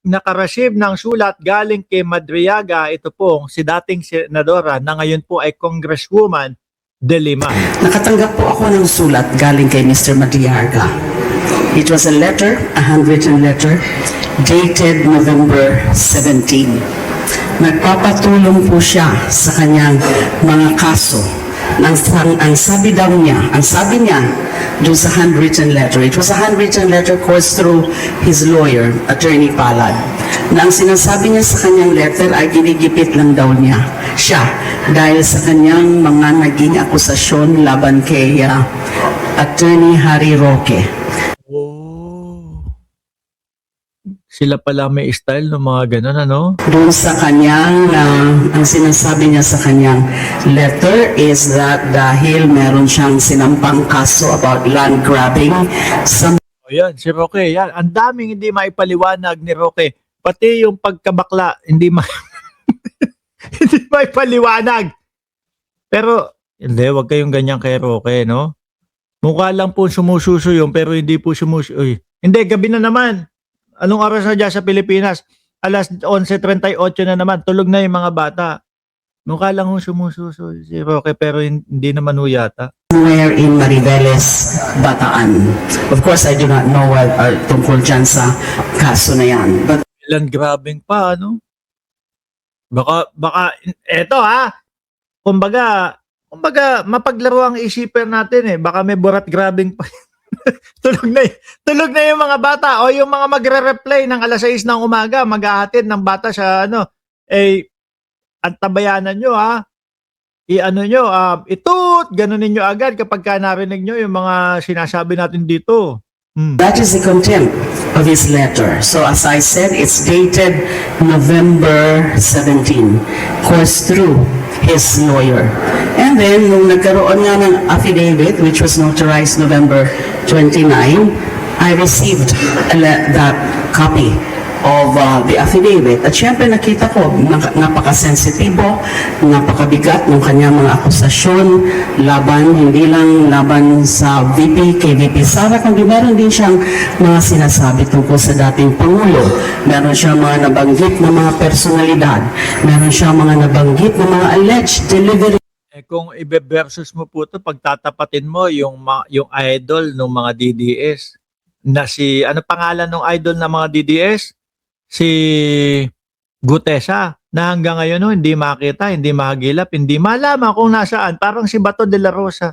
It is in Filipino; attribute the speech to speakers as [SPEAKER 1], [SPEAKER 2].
[SPEAKER 1] Naka-receive ng sulat galing kay Madriaga, ito po si dating senadora na ngayon po ay Congresswoman De Lima.
[SPEAKER 2] Nakatanggap po ako ng sulat galing kay Mr. Madriaga. It was a letter, a handwritten letter, dated November 17. Nagpapatulong po siya sa kanyang mga kaso. Ang sabi niya doon sa handwritten letter, it was a handwritten letter course through his lawyer, Attorney Palad, na ang sinasabi niya sa kanyang letter ay ginigipit lang daw niya siya dahil sa kanyang mga naging akusasyon laban kay Attorney Harry Roque.
[SPEAKER 1] Sila pala may style ng mga ganun, ano?
[SPEAKER 2] Doon sa kanyang, ang sinasabi niya sa kanyang letter is that dahil meron siyang sinampang kaso about land grabbing sa...
[SPEAKER 1] Yan, si Roque, yan. Ang daming hindi maipaliwanag ni Roque. Pati yung pagkabakla, hindi hindi maipaliwanag. Pero, hindi, wag kayong ganyan kay Roque, no? Mukha lang po sumususo yun, pero hindi po sumususo. Hindi, gabi na naman. Anong oras na dyan sa Pilipinas? Alas 11:38 na naman. Tulog na yung mga bata. Mukha lang yung sumususo si Roque, pero hindi naman ho yata.
[SPEAKER 2] Somewhere in Mariveles, Bataan. Of course, I do not know what tungkol dyan sa kaso na yan. But
[SPEAKER 1] Land grabbing pa, ano? Baka, eto kumbaga, mapaglaro ang isipan natin eh. Baka may burat grabbing pa. tulog na yung mga bata o yung mga magre-replay ng alas 6 ng umaga, maghahatid ng bata sa antabayanan nyo ganunin nyo agad kapag narinig nyo yung mga sinasabi natin dito.
[SPEAKER 2] that is the content of his letter. So as I said, it's dated November 17. Course through his lawyer. And then, nung nagkaroon nga ng affidavit, which was notarized November 29, I received that copy of the affidavit. At syempre nakita ko, napaka-sensitibo, napakabigat ng kanyang mga akusasyon, hindi lang laban sa VP, kay VP Sara, kundi meron din siyang mga sinasabi tungkol sa dating Pangulo. Meron siyang mga nabanggit na mga personalidad. Meron siyang mga nabanggit na mga alleged delivery.
[SPEAKER 1] Kung ibe-versus mo po ito, pagtatapatin mo yung idol ng mga DDS na ano pangalan ng idol ng mga DDS? Si Gutesa, na hanggang ngayon hindi makita, hindi mahagilap, hindi malaman kung nasaan. Parang si Bato de la Rosa.